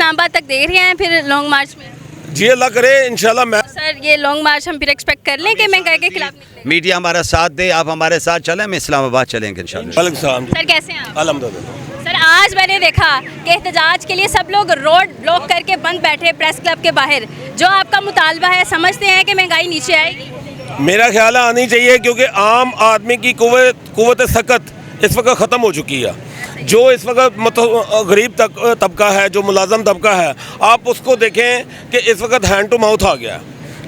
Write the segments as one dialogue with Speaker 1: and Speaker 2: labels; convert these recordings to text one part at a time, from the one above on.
Speaker 1: इस्लामाबाद तक देख रहे हैं फिर लॉन्ग मार्च में?
Speaker 2: जी अल्लाह करे इंशाल्लाह। मैं
Speaker 1: सर ये लॉन्ग मार्च हम फिर एक्सपेक्ट कर लें कि महंगाई के खिलाफ निकलें?
Speaker 3: मीडिया हमारा साथ दे, आप हमारे साथ चलें, हम इस्लामाबाद चलेंगे इंशाल्लाह।
Speaker 2: वालेकुम सलाम।
Speaker 1: सर कैसे हैं आप?
Speaker 2: अल्हम्दुलिल्लाह।
Speaker 1: सर आज मैंने देखा कि एहतजाज के लिए सब लोग रोड ब्लॉक करके बंद बैठे प्रेस क्लब के बाहर। जो आपका मुतालबा है, समझते हैं कि महंगाई नीचे आएगी?
Speaker 2: मेरा ख्याल है आनी चाहिए, क्योंकि आम आदमी की कुव्वत सख्त इस वक्त ख़त्म हो चुकी है। जो इस वक्त मतलब गरीब तबका है, जो मुलाजम तबका है, आप उसको देखें कि इस वक्त हैंड टू माउथ आ गया।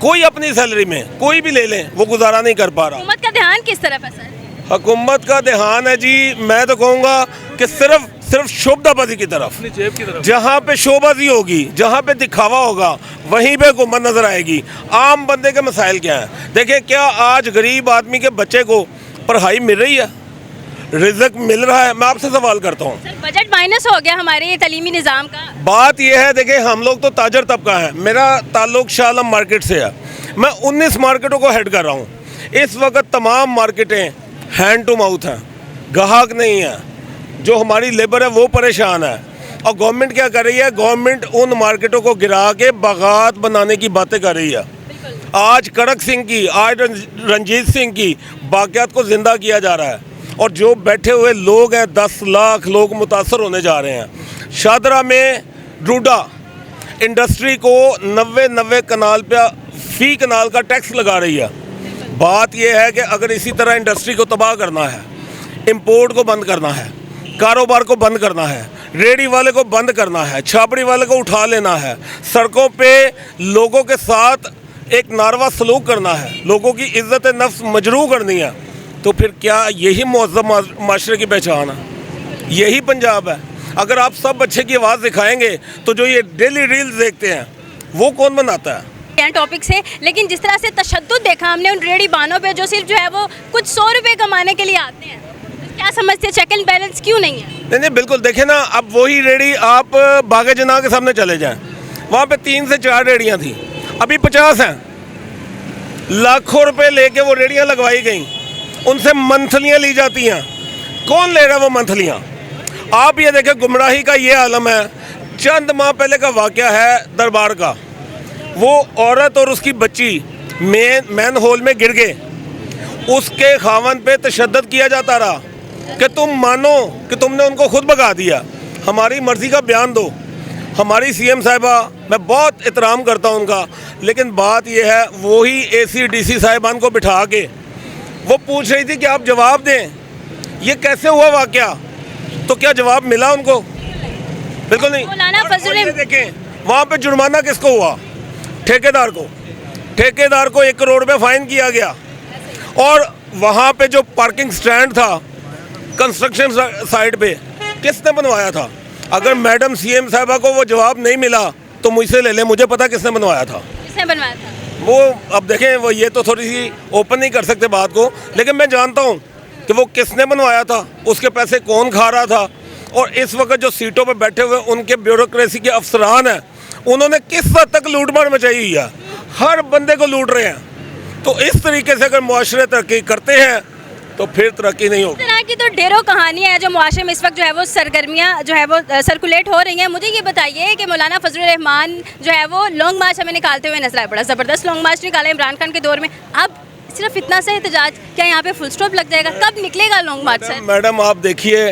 Speaker 2: कोई अपनी सैलरी में कोई भी ले लें, वो गुजारा नहीं कर पा रहा।
Speaker 1: हुकूमत का ध्यान किस तरफ है सर?
Speaker 2: हुकूमत का ध्यान है जी, मैं तो कहूँगा कि सिर्फ शोबाबाजी की तरफ। जहाँ पे शोबाजी होगी, जहाँ पे दिखावा होगा, वहीं पे हुकूमत नजर आएगी। आम बंदे के मसाइल क्या हैं? देखिए, क्या आज गरीब आदमी के बच्चे को पढ़ाई मिल रही है, रिज़्क मिल रहा है? मैं आपसे सवाल करता हूँ।
Speaker 1: सर बजट माइनस हो गया हमारे ये तलीमी निज़ाम का।
Speaker 2: बात यह है, देखिए हम लोग तो ताजर तबका है। मेरा ताल्लुक शाह आलम मार्केट से है। मैं 19 मार्केटों को हेड कर रहा हूँ। इस वक्त तमाम मार्केटें हैंड टू माउथ हैं, ग्राहक नहीं है। जो हमारी लेबर है वो परेशान है। और गवर्नमेंट क्या कर रही है? गवर्नमेंट उन मार्केटों को गिरा के बागात बनाने की बातें कर रही है। आज कड़क सिंह की, आज रंजीत सिंह की बाक़ियात को ज़िंदा किया जा रहा है। और जो बैठे हुए लोग हैं, 10 लाख लोग मुतासर होने जा रहे हैं। शादरा में डूडा इंडस्ट्री को 90 कनाल पे फी कनाल का टैक्स लगा रही है। बात यह है कि अगर इसी तरह इंडस्ट्री को तबाह करना है, इंपोर्ट को बंद करना है, कारोबार को बंद करना है, रेडी वाले को बंद करना है, छापड़ी वाले को उठा लेना है, सड़कों पे लोगों के साथ एक नारवा सलूक करना है, लोगों की इज्जत नफ्स मजरूह करनी है, तो फिर क्या यही मुअज़्ज़म माशरे की पहचान है? यही पंजाब है? अगर आप सब अच्छे की आवाज़ दिखाएंगे तो जो ये डेली रील्स देखते हैं वो कौन बनाता है?
Speaker 1: टॉपिक से, लेकिन जिस तरह से तशद्दुद देखा हमने उन रेडी बानों पे जो सिर्फ जो है वो कुछ 100 रुपये कमाने के लिए आते हैं, तो क्या समझते हैं चेक एंड बैलेंस क्यों नहीं है?
Speaker 2: नहीं, बिल्कुल। देखें ना, अब वही रेडी आप बागे जना के सामने चले जाएं, वहाँ पे 3 से 4 रेडियाँ थी, अभी 50 हैं। लाखों रुपए लेके वो रेडियाँ लगवाई गई, उनसे मंथलियाँ ली जाती हैं। कौन ले रहा है वो मंथलियाँ? आप ये देखें, गुमराही का ये आलम है। चंद माह पहले का वाक़या है दरबार का। वो औरत और उसकी बच्ची मैन होल में गिर गए, उसके खावन पे तशद्दुद किया जाता रहा कि तुम मानो कि तुमने उनको खुद भगा दिया, हमारी मर्ज़ी का बयान दो। हमारी सीएम साहिबा, मैं बहुत एहतराम करता हूँ उनका, लेकिन बात यह है, वही ACDC साहिबान को बिठा के वो पूछ रही थी कि आप जवाब दें, ये कैसे हुआ वाक़या? तो क्या जवाब मिला उनको? बिल्कुल नहीं। और ये देखें, वहाँ पे जुर्माना किसको हुआ? ठेकेदार को 1 करोड़ रुपये फाइन किया गया। और वहाँ पे जो पार्किंग स्टैंड था कंस्ट्रक्शन साइट पे, किसने बनवाया था? अगर मैडम सीएम साहिबा को वो जवाब नहीं मिला तो मुझसे ले लें, मुझे पता किसने बनवाया था।
Speaker 1: किसने बनवाया था?
Speaker 2: वो अब देखें, वो ये तो थोड़ी सी ओपन नहीं कर सकते बात को, लेकिन मैं जानता हूँ कि वो किसने बनवाया था, उसके पैसे कौन खा रहा था। और इस वक्त जो सीटों पर बैठे हुए उनके ब्यूरोक्रेसी के अफसरान हैं, उन्होंने किस हद तक लूटमार मचाई हुई है, हर बंदे को लूट रहे हैं। तो इस तरीके से अगर मुआशरे तरक्की करते हैं तो फिर तरक्की नहीं होगी।
Speaker 1: इस तरह की तो ढेरों कहानियाँ हैं जो मुआशरे में इस वक्त जो है वो सरगर्मियाँ जो है वो सर्कुलेट हो रही हैं। मुझे ये बताइए कि मौलाना फजलुर रहमान जो है वो लॉन्ग मार्च हमें निकालते हुए नजर आए, बड़ा ज़बरदस्त लॉन्ग मार्च निकाला इमरान खान के दौर में। अब सिर्फ इतना सा एहतजाज, क्या यहाँ पे फुल स्टॉप लग जाएगा? कब निकलेगा लॉन्ग मार्च सर?
Speaker 2: मैडम आप देखिए,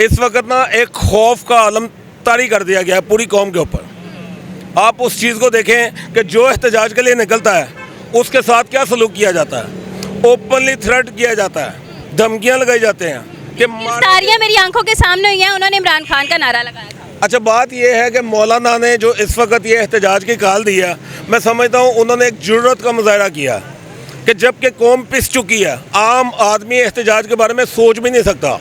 Speaker 2: इस वक्त ना एक खौफ का आलम तारी कर दिया गया है पूरी कौम के ऊपर। आप उस चीज़ को देखें कि जो एहतजाज के लिए निकलता है उसके साथ क्या सलूक किया जाता है। ओपनली थ्रेट किया जाता है, धमकियाँ लगाई जाते हैं कि
Speaker 1: गिरफ्तारियां मेरी आंखों के सामने हुई हैं। उन्होंने इमरान खान का नारा लगाया था।
Speaker 2: अच्छा, बात यह है कि मौलाना ने जो इस वक्त ये एहतजाज की कॉल दी है, मैं समझता हूँ उन्होंने एक जुर्रत का मुजाहरा किया कि जबकि कौम पिस चुकी है, आम आदमी एहतजाज के बारे में सोच भी नहीं सकता,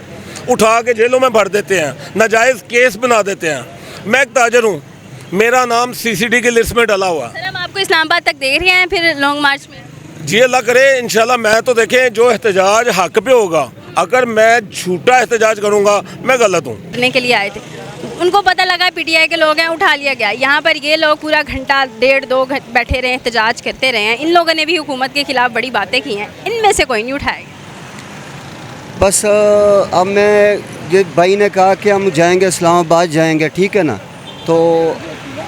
Speaker 2: उठा के जेलों में भर देते हैं, नाजायज़ केस बना देते हैं। मैं एक ताजर हूँ, मेरा नाम CCD की लिस्ट में डाला हुआ।
Speaker 1: सर हम आपको इस्लामाबाद तक देख रहे हैं फिर लॉन्ग मार्च में?
Speaker 2: जी अल्लाह करे इंशाल्लाह। मैं तो देखें, जो एहतजाज हक पे होगा, अगर मैं झूठा एहतजाज करूँगा मैं गलत हूँ।
Speaker 1: करने के लिए आए थे, उनको पता लगा PTI के लोग हैं, उठा लिया गया। यहाँ पर ये लोग पूरा घंटा 1.5-2 घंटे बैठे रहे, एहतजाज करते रहे हैं। इन लोगों ने भी हुकूमत के खिलाफ बड़ी बातें की हैं, इनमें से कोई नहीं उठाएगा।
Speaker 4: बस अब मैं, ये भाई ने कहा कि हम जाएंगे इस्लामाबाद जाएंगे, ठीक है ना, तो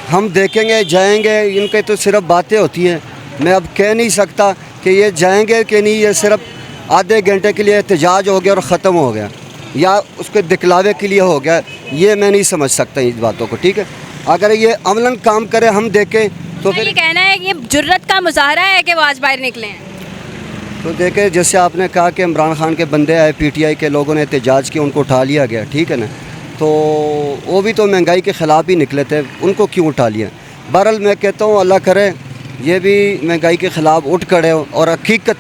Speaker 4: हम देखेंगे, जाएंगे, इनके तो सिर्फ बातें होती हैं। मैं अब कह नहीं सकता कि ये जाएंगे कि नहीं, ये सिर्फ आधे घंटे के लिए एहतजाज हो गया और ख़त्म हो गया, या उसके दिखलावे के लिए हो गया, ये मैं नहीं समझ सकता इस बातों को। ठीक है, अगर ये अमलन काम करे, हम देखें तो
Speaker 1: क्या
Speaker 4: फिर
Speaker 1: ये कहना है कि ये जुर्रत का मुजाहरा है कि वो आज बाहर निकले हैं?
Speaker 4: तो देखें, जैसे आपने कहा कि इमरान खान के बंदे आए, पीटीआई के लोगों ने एहतजाज किया, उनको उठा लिया गया, ठीक है ना, तो वो भी तो महंगाई के ख़िलाफ़ ही निकले थे, उनको क्यों उठा लिया? बहरहाल मैं कहता हूँ अल्लाह करे ये भी महंगाई के ख़िलाफ़ उठ खड़े हो और हकीकत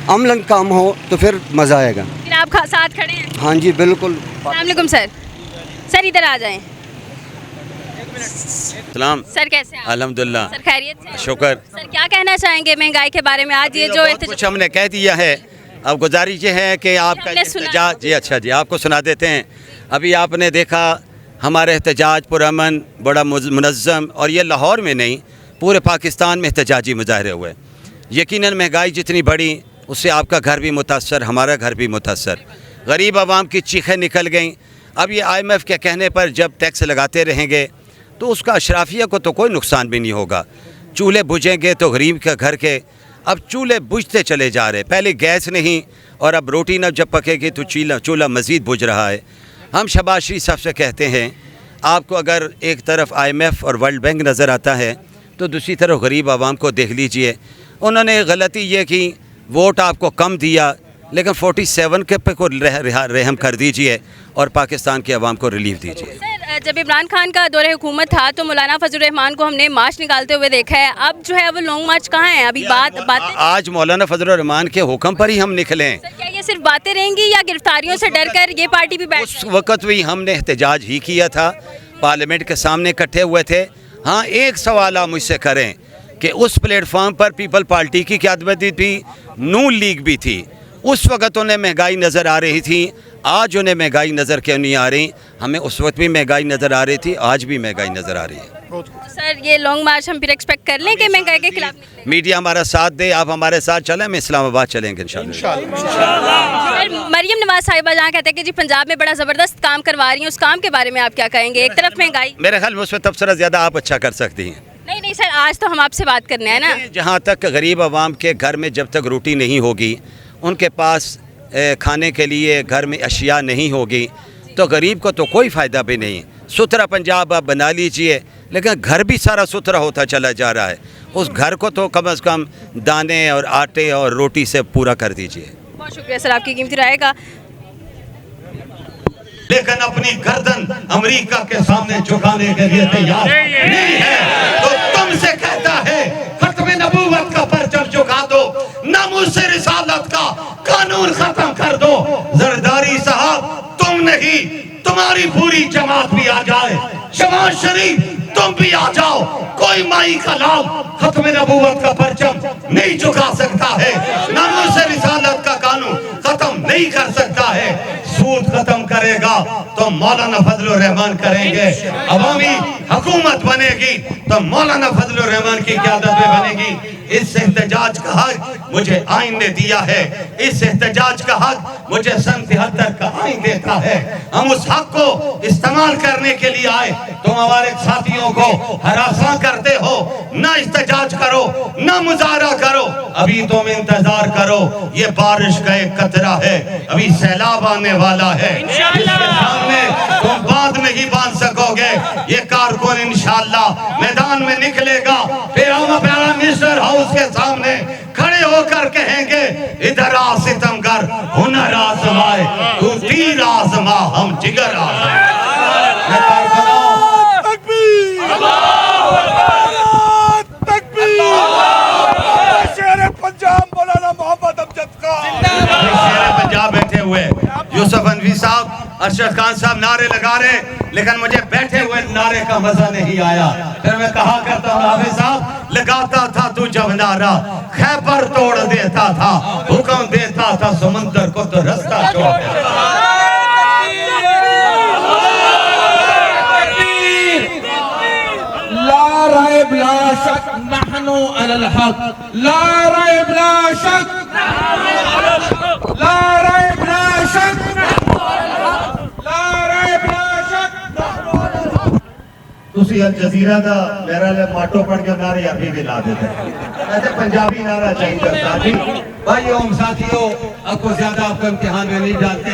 Speaker 4: अमलन काम हो तो फिर मज़ा आएगा।
Speaker 1: फिर आप साथ खड़े हैं?
Speaker 4: हाँ जी बिल्कुल।
Speaker 1: अस्सलाम वालेकुम सर। सर इधर आ जाएं।
Speaker 3: सलाम।
Speaker 1: सर कैसे हैं आप?
Speaker 3: अल्हम्दुलिल्लाह,
Speaker 1: सर खैरियत से हैं?
Speaker 3: शुक्र।
Speaker 1: सर क्या कहना चाहेंगे महंगाई के बारे में? आज ये जो
Speaker 3: बहुत कुछ हमने कह दिया है, अब गुजारिश ये है कि आपका
Speaker 1: हमने सुना।
Speaker 3: एहतजाज जी, अच्छा जी, आपको सुना देते हैं। अभी आपने देखा हमारे एहतजाज पुरअमन, बड़ा मुनज़्ज़म, और ये लाहौर में नहीं पूरे पाकिस्तान में एहतजाजी मुजाहरे हुए। यकीनन महंगाई जितनी बढ़ी उससे आपका घर भी मुतासर, हमारा घर भी मुतासर, गरीब आवाम की चीखें निकल गईं। अब ये IMF के कहने पर जब टैक्स लगाते रहेंगे तो उसका अशराफिया को तो कोई नुकसान भी नहीं होगा। चूल्हे बुझेंगे तो गरीब के घर के, अब चूल्हे बुझते चले जा रहे, पहले गैस नहीं और अब रोटी न जब पकेगी तो चूल्हा मज़ीद बुझ रहा है। हम शहबाज शरीफ साहब से कहते हैं, आपको अगर एक तरफ IMF और वर्ल्ड बैंक नज़र आता है तो दूसरी तरफ गरीब आवाम को देख लीजिए। उन्होंने गलती ये की, वोट आपको कम दिया, लेकिन 47 के पे को रहम कर दीजिए और पाकिस्तान के अवाम को रिलीफ दीजिए।
Speaker 1: सर जब इमरान खान का दौरे हुकूमत था तो मौलाना फजल रहमान को हमने मार्च निकालते हुए देखा है, अब जो है वो लॉन्ग मार्च कहाँ है? अभी बातें
Speaker 3: आज मौलाना फजल रहमान के हुक्म पर ही हम निकले।
Speaker 1: सर क्या ये सिर्फ बातें रहेंगी या गिरफ्तारियों से डर कर ये पार्टी भी बैठ?
Speaker 3: उस वक़्त भी हमने एहतजाज ही किया था, पार्लियामेंट के सामने इकट्ठे हुए थे। हाँ, एक सवाल आप मुझसे करें कि उस प्लेटफॉर्म पर पीपल पार्टी की क़यादत भी, नून लीग भी थी, उस वक़्त उन्हें महंगाई नज़र आ रही थी, आज उन्हें महंगाई नज़र क्यों नहीं आ रही? हमें उस वक्त भी महंगाई नज़र आ रही थी, आज भी महंगाई नज़र आ रही है।
Speaker 1: सर ये लॉन्ग मार्च हम फिर एक्सपेक्ट कर लें कि महंगाई के खिलाफ निकलें?
Speaker 3: मीडिया हमारा साथ दे, आप हमारे साथ चलें, हम इस्लामाबाद चलेंगे इंशाल्लाह।
Speaker 1: सर मरियम नवाज साहिबा जहाँ कहते हैं कि जी पंजाब में बड़ा ज़बरदस्त काम करवा रही हैं, उस काम के बारे में आप क्या कहेंगे? एक तरफ महंगाई,
Speaker 3: मेरे ख्याल में उस पर तबसरा ज़्यादा आप अच्छा कर सकती हैं।
Speaker 1: नहीं सर, आज तो हम आपसे बात करने हैं ना।
Speaker 3: जहाँ तक गरीब आवाम के घर में जब तक रोटी नहीं होगी, उनके पास खाने के लिए घर में अशिया नहीं होगी, तो गरीब को तो कोई फ़ायदा भी नहीं। सुथरा पंजाब आप बना लीजिए, लेकिन घर भी सारा सुथरा होता चला जा रहा है, उस घर को तो कम से कम दाने और आटे और रोटी से पूरा कर दीजिए।
Speaker 1: बहुत शुक्रिया सर, आपकी कीमती राय का।
Speaker 5: लेकिन अपनी गर्दन अमेरिका के सामने झुकाने के लिए तैयार नहीं है, तो तुमसे कहता है खत्म नबूवत का परचम झुका दो, नामूस रिसालत का कानून खत्म कर दो। जरदारी साहब, तुम नहीं, तुम्हारी पूरी जमात भी आ जाए, शहबाज शरीफ तुम भी आ जाओ, कोई माई का लाल खत्म नबूवत का परचम नहीं झुका सकता है, नामूस रिसालत का कानून खत्म नहीं कर सकता है। सूद खत्म करेगा तो मौलाना फजलुर रहमान करेंगे, अवामी हुकूमत बनेगी तो मौलाना फजलुर रहमान की क़यादत में बनेगी। इस एहतजाज का हक मुझे आइन ने दिया है, इस एहतजाज का हक मुझे सन 73 का आइन देता है। हम उस हक को इस्तेमाल करने के लिए आए। तुम हमारे साथियों को हरासा करते हो, ना एहतजाज करो, ना मुजाहरा करो, अभी तुम इंतजार करो, ये बारिश का एक कतरा है, अभी सैलाब आने वाला है, इसके सामने तुम बांध नहीं बांध सकोगे। ये कारकुन इंशाअल्लाह मैदान में निकलेगा, फिर हम अपना मिनिस्टर हाउस के सामने खड़े होकर कहेंगे, इधर आ सितमगर, हुनर आजमाए, तू तीर आजमा, हम जिगर आजमाए। पंजाब बैठे हुए यूसुफ अनवी साहब, अरशद खान साहब नारे लगा रहे, लेकिन मुझे बैठे हुए नारे का मजा नहीं आया। फिर मैं कहा करता हूँ, हाफिज साहब लगाता था तू जब नारा, खैबर तोड़ देता था, हुक्म देता था समुंदर को तो रास्ता छोड़ देता।
Speaker 6: ला रैब ला शक नहनु अलल हक, ला रैब ला शक, ला रैब ला शक, ला रैब ला शक।
Speaker 5: ਤੁਸੀਂ ਅਲ ਜਜ਼ੀਰਾ ਦਾ ਮੇਰਾ ਲੈ ਮਾਟੋ ਪੜ ਕੇ ਨਾਰੇ ਅਰਬੀ ਵੀ ਲਾ देते हैं ऐसे पंजाबी नारा चाहिए साथी भाइयों साथियों आपको ज्यादा आपको इम्तिहान में नहीं डालते